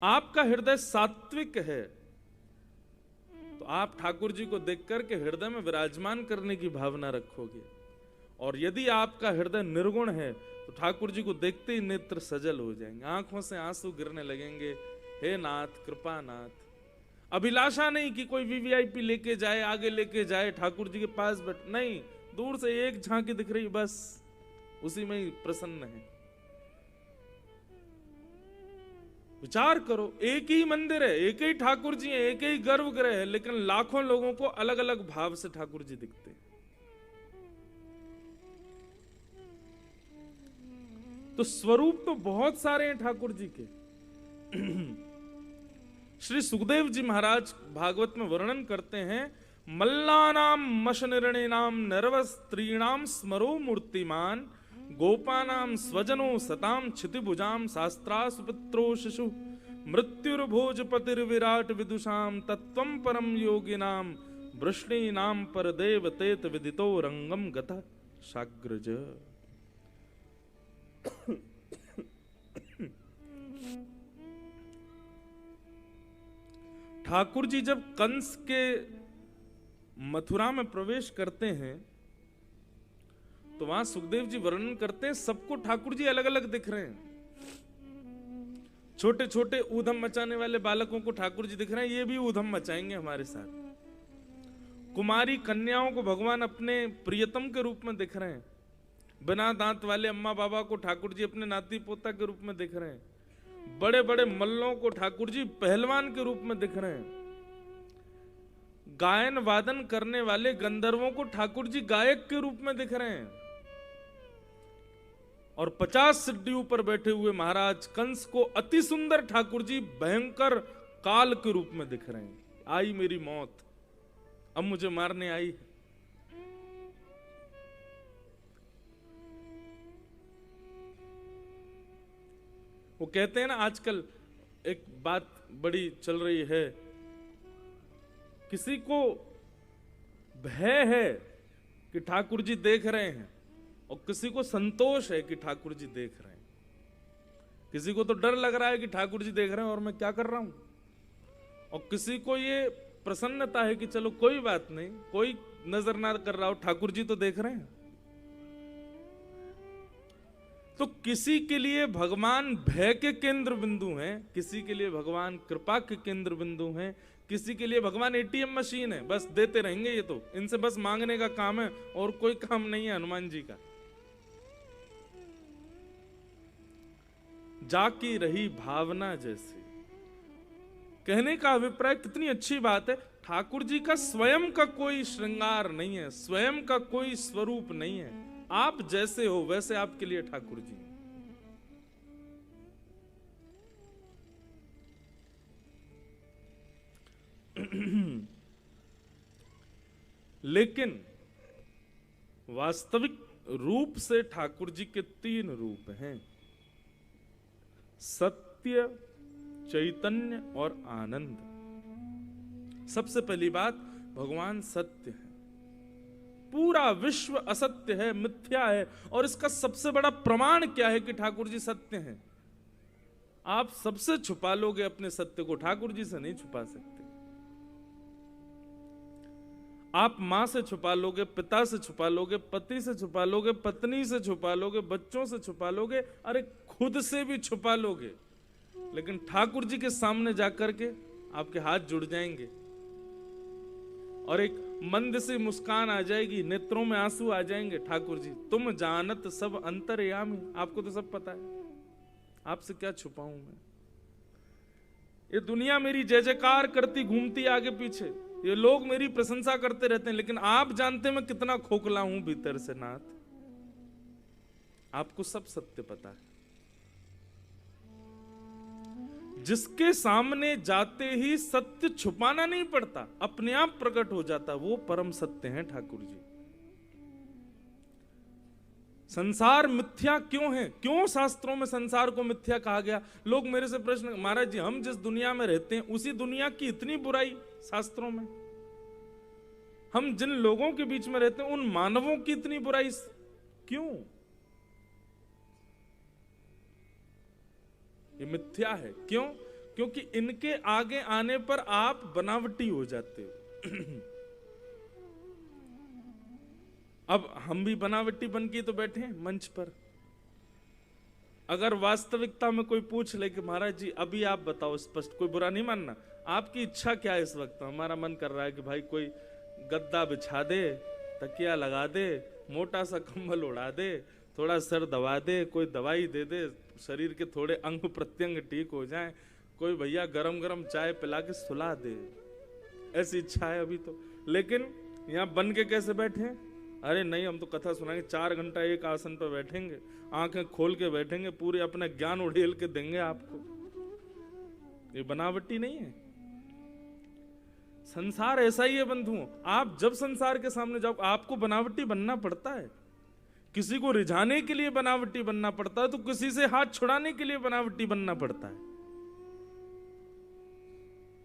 आपका हृदय सात्विक है तो आप ठाकुर जी को देख करके हृदय में विराजमान करने की भावना रखोगे, और यदि आपका हृदय निर्गुण है तो ठाकुर जी को देखते ही नेत्र सजल हो जाएंगे, आंखों से आंसू गिरने लगेंगे। हे नाथ, कृपा नाथ। अभिलाषा नहीं कि कोई वीवीआईपी लेके जाए, आगे लेके जाए, ठाकुर जी के पास बैठ, नहीं, दूर से एक झांकी दिख रही बस, उसी में ही प्रसन्न है। विचार करो, एक ही मंदिर है, एक ही ठाकुर जी है, एक ही गर्भगृह है, लेकिन लाखों लोगों को अलग अलग भाव से ठाकुर जी दिखते हैं। तो स्वरूप तो बहुत सारे हैं ठाकुर जी के। श्री सुखदेव जी महाराज भागवत में वर्णन करते हैं, मल्लानाम मशनिर्णिनाम नरवस्त्रीणाम स्मरो मूर्तिमान गोपानाम स्वजनो सताम क्षितिभुजाम शास्त्रा सुपुत्रो शिशु मृत्युर्भोजपतिर्विराट विदुषाम तत्वं परम योगिनाम वृष्णीनाम परदेव तेत विदितो रंगम गतः शाग्रज। ठाकुर जी जब कंस के मथुरा में प्रवेश करते हैं तो वहां सुखदेव जी वर्णन करते हैं, सबको ठाकुर जी अलग अलग दिख रहे हैं। छोटे छोटे ऊधम मचाने वाले बालकों को ठाकुर जी दिख रहे हैं, ये भी ऊधम मचाएंगे हमारे साथ। कुमारी कन्याओं को भगवान अपने प्रियतम के रूप में दिख रहे हैं। बिना दांत वाले अम्मा बाबा को ठाकुर जी अपने नाती पोता के रूप में दिख रहे हैं। बड़े बड़े मल्लों को ठाकुर जी पहलवान के रूप में दिख रहे हैं। गायन वादन करने वाले गंधर्वों को ठाकुर जी गायक के रूप में दिख रहे हैं। और 50 सिड्डियों पर बैठे हुए महाराज कंस को अति सुंदर ठाकुर जी भयंकर काल के रूप में दिख रहे हैं। आई मेरी मौत, अब मुझे मारने आई। वो कहते हैं ना, आजकल एक बात बड़ी चल रही है, किसी को भय है कि ठाकुर जी देख रहे हैं और किसी को संतोष है कि ठाकुर जी देख रहे हैं। किसी को तो डर लग रहा है कि ठाकुर जी देख रहे हैं और मैं क्या कर रहा हूं, और किसी को ये प्रसन्नता है कि चलो कोई बात नहीं, कोई नजर ना कर रहा हो, ठाकुर जी तो देख रहे हैं। तो किसी के लिए भगवान भय के केंद्र बिंदु हैं, किसी के लिए भगवान कृपा के केंद्र बिंदु हैं, किसी के लिए भगवान एटीएम मशीन है, बस देते रहेंगे। ये तो इनसे बस मांगने का काम है और कोई काम नहीं है हनुमान जी का। जाकी रही भावना जैसे, कहने का अभिप्राय कितनी अच्छी बात है। ठाकुर जी का स्वयं का कोई श्रृंगार नहीं है, स्वयं का कोई स्वरूप नहीं है। आप जैसे हो वैसे आपके लिए ठाकुर जी। लेकिन वास्तविक रूप से ठाकुर जी के 3 रूप हैं, सत्य, चैतन्य और आनंद। सबसे पहली बात, भगवान सत्य है। पूरा विश्व असत्य है, मिथ्या है, और इसका सबसे बड़ा प्रमाण क्या है कि ठाकुर जी सत्य हैं। आप सबसे छुपा लोगे अपने सत्य को, ठाकुर जी से नहीं छुपा सकते। आप मां से छुपा लोगे, पिता से छुपा लोगे, पति से छुपा लोगे, पत्नी से छुपा लोगे, बच्चों से छुपा लोगे, अरे खुद से भी छुपा लोगे, लेकिन ठाकुर जी के सामने जाकर के आपके हाथ जुड़ जाएंगे और एक मंद सी मुस्कान आ जाएगी, नेत्रों में आंसू आ जाएंगे। ठाकुर जी, तुम जानत सब अंतर्यामी, आपको तो सब पता है, आपसे क्या छुपाऊं मैं। ये दुनिया मेरी जय जयकार करती घूमती आगे पीछे, ये लोग मेरी प्रशंसा करते रहते हैं, लेकिन आप जानते मैं कितना खोखला हूं भीतर से नाथ। आपको सब सत्य पता है। जिसके सामने जाते ही सत्य छुपाना नहीं पड़ता, अपने आप प्रकट हो जाता, वो परम सत्य हैं ठाकुर जी। संसार मिथ्या क्यों है? क्यों शास्त्रों में संसार को मिथ्या कहा गया? लोग मेरे से प्रश्न, महाराज जी हम जिस दुनिया में रहते हैं उसी दुनिया की इतनी बुराई शास्त्रों में, हम जिन लोगों के बीच में रहते हैं उन मानवों की इतनी बुराई क्यों? ये मिथ्या है। क्यों? क्योंकि इनके आगे आने पर आप बनावटी हो जाते हो। अब हम भी बनावटी बन के तो बैठे हैं मंच पर। अगर वास्तविकता में कोई पूछ ले कि महाराज जी अभी आप बताओ स्पष्ट, कोई बुरा नहीं मानना, आपकी इच्छा क्या है इस वक्त? हमारा मन कर रहा है कि भाई कोई गद्दा बिछा दे, तकिया लगा दे, मोटा सा कंबल उड़ा दे, थोड़ा सर दबा दे, कोई दवाई दे दे, शरीर के थोड़े अंग प्रत्यंग ठीक हो जाएं, कोई भैया गरम गरम चाय पिला के सुला दे, ऐसी इच्छा है अभी तो। लेकिन यहाँ बन के कैसे बैठे हैं? अरे नहीं, हम तो कथा सुनाएंगे, 4 घंटा एक आसन पर बैठेंगे, आंखें खोल के बैठेंगे, पूरे अपना ज्ञान उड़ेल के देंगे आपको। ये बनावटी नहीं है। संसार ऐसा ही है बंधुओं। आप जब संसार के सामने जाओ आपको बनावटी बनना पड़ता है। किसी को रिझाने के लिए बनावटी बनना पड़ता है, तो किसी से हाथ छुड़ाने के लिए बनावटी बनना पड़ता है।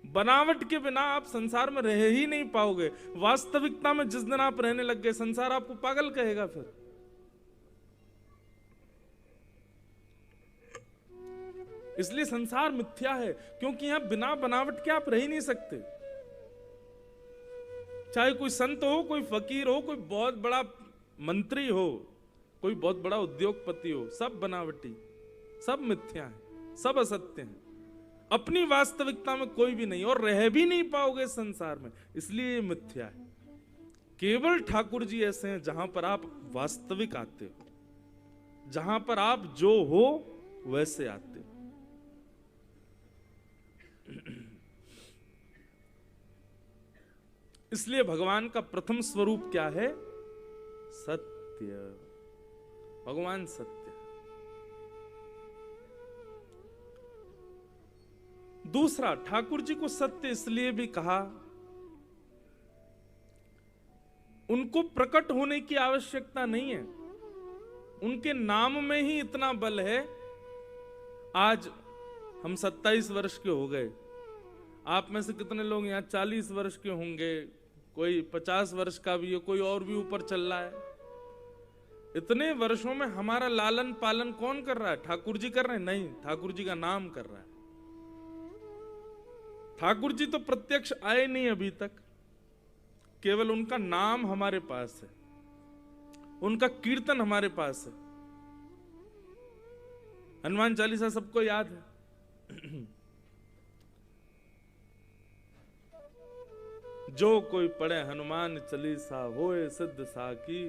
बनावट के बिना आप संसार में रह ही नहीं पाओगे। वास्तविकता में जिस दिन आप रहने लग गए, संसार आपको पागल कहेगा फिर। इसलिए संसार मिथ्या है, क्योंकि यहां बिना बनावट के आप रह ही नहीं सकते। चाहे कोई संत हो, कोई फकीर हो, कोई बहुत बड़ा मंत्री हो, कोई बहुत बड़ा उद्योगपति हो, सब बनावटी, सब मिथ्या है, सब असत्य है। अपनी वास्तविकता में कोई भी नहीं, और रह भी नहीं पाओगे संसार में, इसलिए ये मिथ्या है। केवल ठाकुर जी ऐसे हैं जहां पर आप वास्तविक आते हो, जहां पर आप जो हो वैसे आते हो। इसलिए भगवान का प्रथम स्वरूप क्या है? सत्य। भगवान सत्य। दूसरा, ठाकुर जी को सत्य इसलिए भी कहा, उनको प्रकट होने की आवश्यकता नहीं है, उनके नाम में ही इतना बल है। आज हम 27 वर्ष के हो गए, आप में से कितने लोग यहाँ 40 वर्ष के होंगे, कोई 50 वर्ष का भी है, कोई और भी ऊपर चल रहा है। इतने वर्षों में हमारा लालन पालन कौन कर रहा है? ठाकुर जी कर रहे हैं? नहीं, ठाकुर जी का नाम कर रहा है। ठाकुर जी तो प्रत्यक्ष आए नहीं अभी तक, केवल उनका नाम हमारे पास है, उनका कीर्तन हमारे पास है। हनुमान चालीसा सबको याद है। जो कोई पढ़े हनुमान चालीसा, होए सिद्ध साकी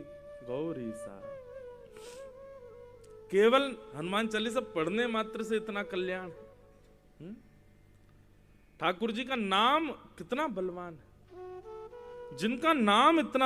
गौरी सा। केवल हनुमान चालीसा पढ़ने मात्र से इतना कल्याण। ठाकुर जी का नाम कितना बलवान है, जिनका नाम इतना